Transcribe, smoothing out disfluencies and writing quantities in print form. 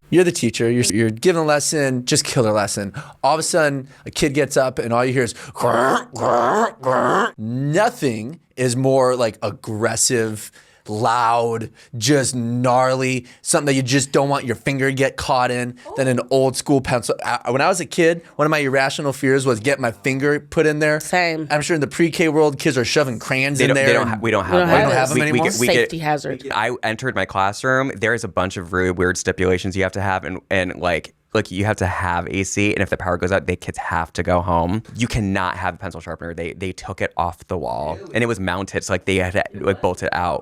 You're the teacher. You're giving a lesson, just killer lesson. All of a sudden, a kid gets up and all you hear is grr, grr, grr. Nothing is more like aggressive, loud, just gnarly, something that you just don't want your finger to get caught in than an old school pencil. When I was a kid, one of my irrational fears was get my finger put in there. Same. I'm sure in the pre-K world, kids are shoving crayons in there. We don't have them anymore? Safety hazard. I entered my classroom. There's a bunch of really weird stipulations you have to have, and like you have to have AC, and if the power goes out, the kids have to go home. You cannot have a pencil sharpener. They took it off the wall, and it was mounted, so like they had to like bolt it out.